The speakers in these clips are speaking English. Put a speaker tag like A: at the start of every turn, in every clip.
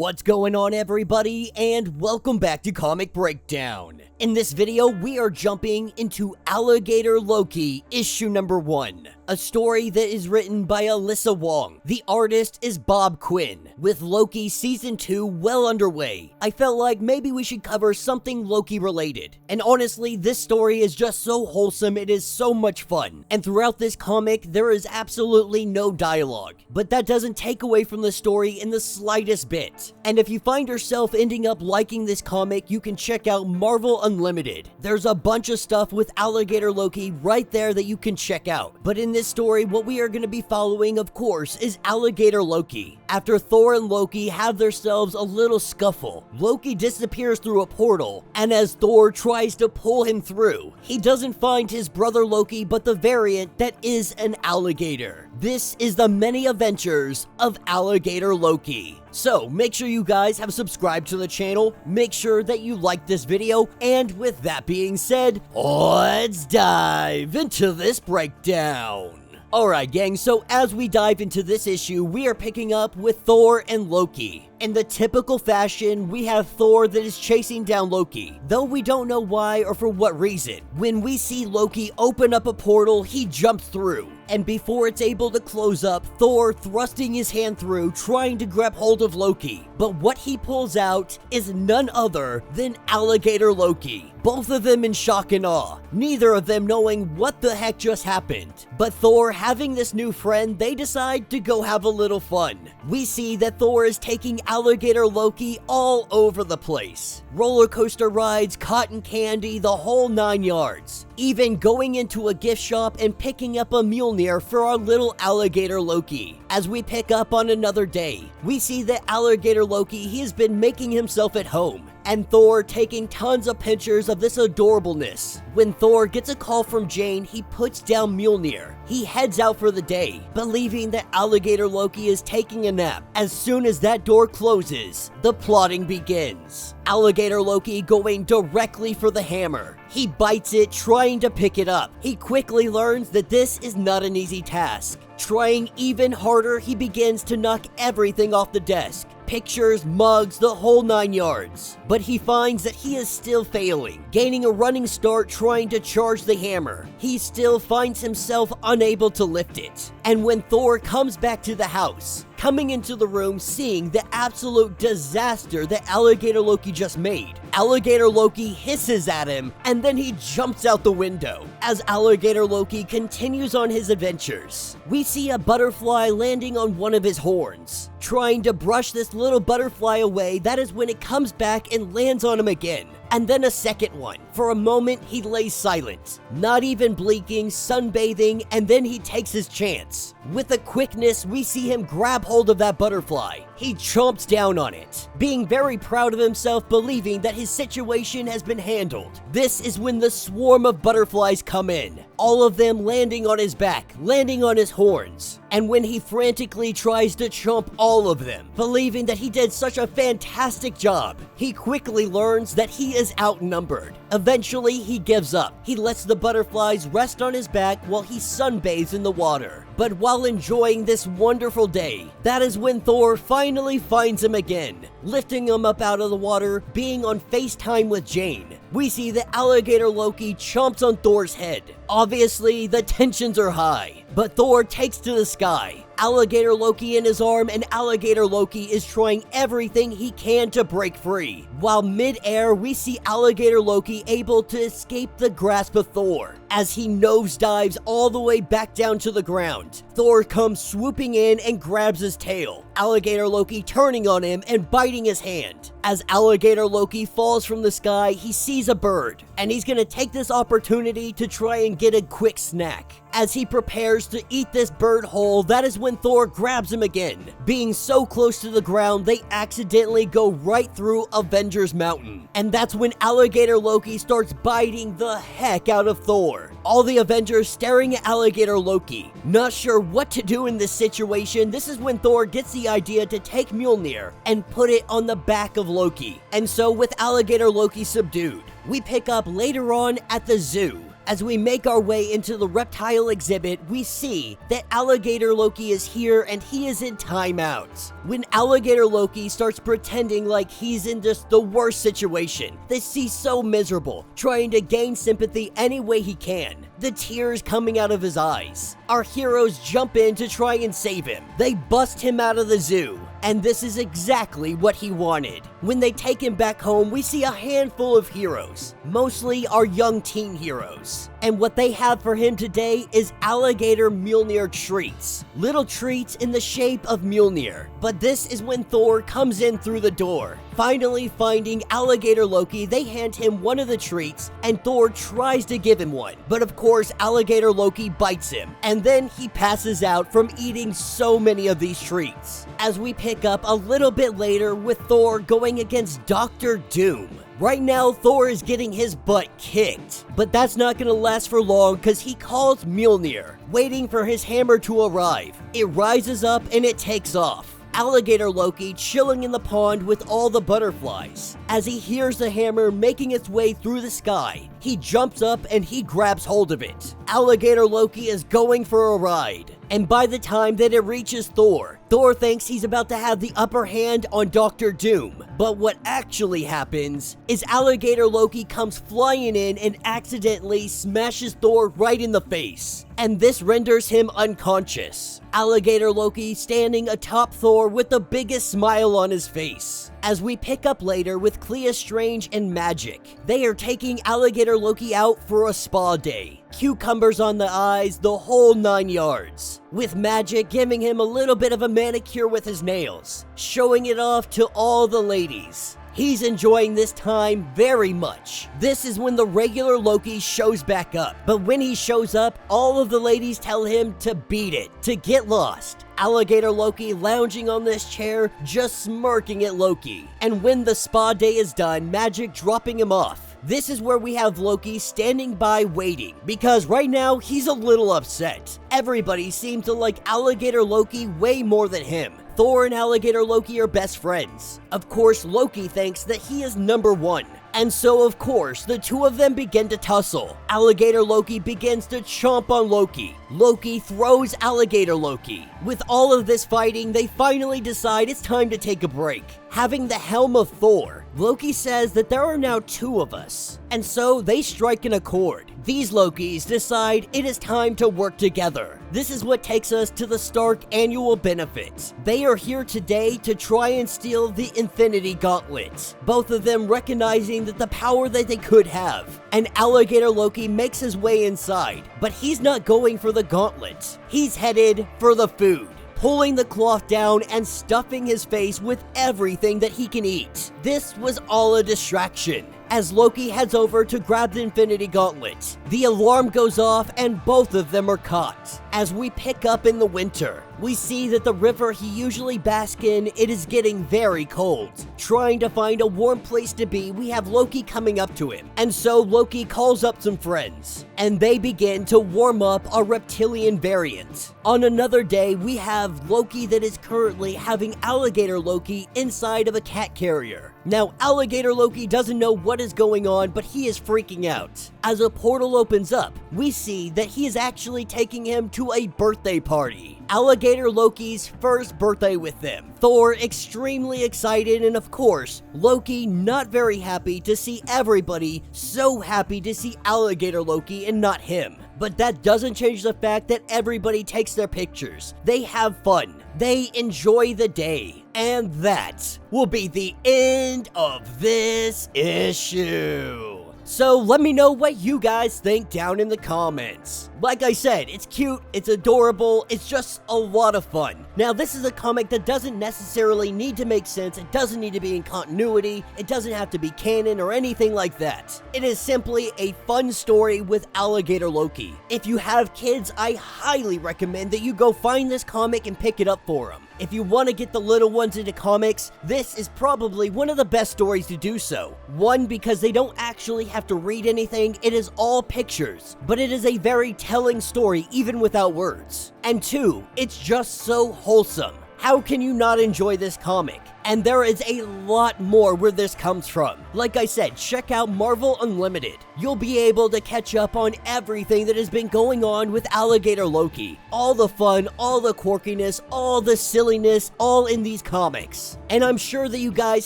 A: What's going on, everybody, and welcome back to Comic Breakdown. In this video, we are jumping into Alligator Loki, issue number 1, a story that is written by Alyssa Wong. The artist is Bob Quinn. With Loki Season 2 well underway, I felt like maybe we should cover something Loki related. And honestly, this story is just so wholesome, it is so much fun. And throughout this comic, there is absolutely no dialogue. But that doesn't take away from the story in the slightest bit. And if you find yourself ending up liking this comic, you can check out Marvel Unlimited. There's a bunch of stuff with Alligator Loki right there that you can check out. But in this story, what we are going to be following, of course, is Alligator Loki. After Thor and Loki have themselves a little scuffle, Loki disappears through a portal, and as Thor tries to pull him through, he doesn't find his brother Loki, but the variant that is an alligator. This is the many adventures of Alligator Loki. So make sure you guys have subscribed to the channel, make sure that you like this video, and with that being said, let's dive into this breakdown. Alright gang, so as we dive into this issue, we are picking up with Thor and Loki. In the typical fashion, we have Thor that is chasing down Loki, though we don't know why or for what reason. When we see Loki open up a portal, he jumps through, and before it's able to close up, Thor thrusting his hand through, trying to grab hold of Loki. But what he pulls out is none other than Alligator Loki. Both of them in shock and awe, neither of them knowing what the heck just happened. But Thor, having this new friend, they decide to go have a little fun. We see that Thor is taking Alligator Loki all over the place. Roller coaster rides, cotton candy, the whole 9 yards. Even going into a gift shop and picking up a Mjolnir for our little Alligator Loki. As we pick up on another day, we see that Alligator Loki, he has been making himself at home, and Thor taking tons of pictures of this adorableness. When Thor gets a call from Jane, he puts down Mjolnir. He heads out for the day, believing that Alligator Loki is taking a nap. As soon as that door closes, the plotting begins. Alligator Loki going directly for the hammer. He bites it, trying to pick it up. He quickly learns that this is not an easy task. Trying even harder, he begins to knock everything off the desk. Pictures, mugs, the whole 9 yards. But he finds that he is still failing, gaining a running start trying to charge the hammer. He still finds himself unable to lift it. And when Thor comes back to the house, coming into the room, seeing the absolute disaster that Alligator Loki just made, Alligator Loki hisses at him, and then he jumps out the window. As Alligator Loki continues on his adventures, we see a butterfly landing on one of his horns. Trying to brush this little butterfly away, that is when it comes back and lands on him again. And then a second one. For a moment, he lays silent, not even blinking, sunbathing, and then he takes his chance. With a quickness, we see him grab hold of that butterfly. He chomps down on it, being very proud of himself, believing that his situation has been handled. This is when the swarm of butterflies come in, all of them landing on his back, landing on his horns. And when he frantically tries to chomp all of them, believing that he did such a fantastic job, he quickly learns that he is outnumbered. Eventually, he gives up. He lets the butterflies rest on his back while he sunbathes in the water. But while enjoying this wonderful day, that is when Thor finally finds him again, lifting him up out of the water, being on FaceTime with Jane. We see that Alligator Loki chomps on Thor's head. Obviously, the tensions are high, but Thor takes to the sky. Alligator Loki in his arm, and Alligator Loki is trying everything he can to break free. While mid-air, we see Alligator Loki able to escape the grasp of Thor. As he nosedives all the way back down to the ground, Thor comes swooping in and grabs his tail. Alligator Loki turning on him and biting his hand. As Alligator Loki falls from the sky, he sees a bird, and he's gonna take this opportunity to try and get a quick snack. As he prepares to eat this bird whole, that is when Thor grabs him again. Being so close to the ground, they accidentally go right through Avengers Mountain. And that's when Alligator Loki starts biting the heck out of Thor. All the Avengers staring at Alligator Loki, not sure what to do in this situation. This is when Thor gets the idea to take Mjolnir and put it on the back of Loki. And so with Alligator Loki subdued, we pick up later on at the zoo. As we make our way into the reptile exhibit, we see that Alligator Loki is here and he is in timeout. When Alligator Loki starts pretending like he's in just the worst situation, that he's so miserable, trying to gain sympathy any way he can, the tears coming out of his eyes. Our heroes jump in to try and save him. They bust him out of the zoo, and this is exactly what he wanted. When they take him back home, we see a handful of heroes, mostly our young teen heroes. And what they have for him today is alligator Mjolnir treats. Little treats in the shape of Mjolnir. But this is when Thor comes in through the door. Finally finding Alligator Loki, they hand him one of the treats, and Thor tries to give him one. But of course, Alligator Loki bites him, and then he passes out from eating so many of these treats. As we pick up a little bit later with Thor going against Dr. Doom. Right now, Thor is getting his butt kicked, but that's not gonna last for long because he calls Mjolnir, waiting for his hammer to arrive. It rises up and it takes off. Alligator Loki chilling in the pond with all the butterflies. As he hears the hammer making its way through the sky, he jumps up and he grabs hold of it. Alligator Loki is going for a ride, and by the time that it reaches Thor, Thor thinks he's about to have the upper hand on Dr. Doom. But what actually happens is Alligator Loki comes flying in and accidentally smashes Thor right in the face, and this renders him unconscious. Alligator Loki standing atop Thor with the biggest smile on his face. As we pick up later with Clea Strange and Magic, they are taking Alligator Loki out for a spa day. Cucumbers on the eyes, the whole 9 yards. With Magic giving him a little bit of a manicure with his nails, showing it off to all the ladies. He's enjoying this time very much. This is when the regular Loki shows back up. But when he shows up, all of the ladies tell him to beat it, to get lost. Alligator Loki lounging on this chair, just smirking at Loki. And when the spa day is done, Magic dropping him off. This is where we have Loki standing by waiting, because right now he's a little upset. Everybody seems to like Alligator Loki way more than him. Thor and Alligator Loki are best friends. Of course, Loki thinks that he is number one. And so, of course, the two of them begin to tussle. Alligator Loki begins to chomp on Loki. Loki throws Alligator Loki. With all of this fighting, they finally decide it's time to take a break. Having the helm of Thor, Loki says that there are now two of us. And so they strike an accord. These Lokis decide it is time to work together. This is what takes us to the Stark annual benefit. They are here today to try and steal the Infinity Gauntlet. Both of them recognizing that the power that they could have. And Alligator Loki makes his way inside, but he's not going for the gauntlet. He's headed for the food, pulling the cloth down and stuffing his face with everything that he can eat. This was all a distraction. As Loki heads over to grab the Infinity Gauntlet, the alarm goes off and both of them are caught. As we pick up in the winter, we see that the river he usually basks in, it is getting very cold. Trying to find a warm place to be, we have Loki coming up to him. And so Loki calls up some friends, and they begin to warm up a reptilian variant. On another day, we have Loki that is currently having Alligator Loki inside of a cat carrier. Now, Alligator Loki doesn't know what is going on, but he is freaking out. As a portal opens up, we see that he is actually taking him to a birthday party. Alligator Loki's first birthday with them. Thor extremely excited, and of course, Loki not very happy to see everybody so happy to see Alligator Loki and not him. But that doesn't change the fact that everybody takes their pictures. They have fun. They enjoy the day. And that will be the end of this issue. So let me know what you guys think down in the comments. Like I said, it's cute, it's adorable, it's just a lot of fun. Now, this is a comic that doesn't necessarily need to make sense, it doesn't need to be in continuity, it doesn't have to be canon or anything like that. It is simply a fun story with Alligator Loki. If you have kids, I highly recommend that you go find this comic and pick it up for them. If you want to get the little ones into comics, this is probably one of the best stories to do so. One, because they don't actually have to read anything, it is all pictures, but it is a very telling story even without words. And two, it's just so wholesome. How can you not enjoy this comic? And there is a lot more where this comes from. Like I said, check out Marvel Unlimited. You'll be able to catch up on everything that has been going on with Alligator Loki. All the fun, all the quirkiness, all the silliness, all in these comics. And I'm sure that you guys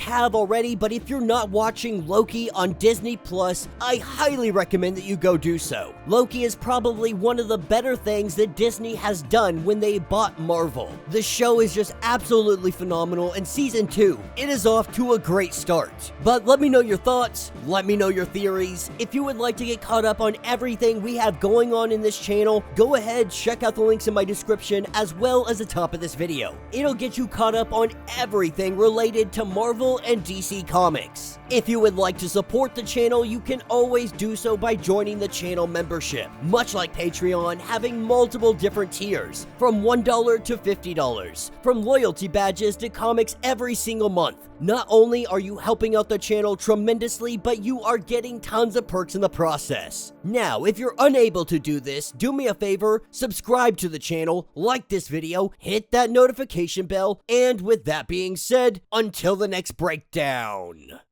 A: have already, but if you're not watching Loki on Disney Plus, I highly recommend that you go do so. Loki is probably one of the better things that Disney has done when they bought Marvel. The show is just absolutely phenomenal, and season 2, it is off to a great start. But let me know your thoughts, let me know your theories. If you would like to get caught up on everything we have going on in this channel, go ahead, check out the links in my description as well as the top of this video. It'll get you caught up on everything related to Marvel and DC Comics. If you would like to support the channel, you can always do so by joining the channel membership. Much like Patreon, having multiple different tiers, from $1 to $50, from loyalty badges to comics every single month. Not only are you helping out the channel tremendously, but you are getting tons of perks in the process. Now, if you're unable to do this, do me a favor, subscribe to the channel, like this video, hit that notification bell, and with that being said, until the next breakdown.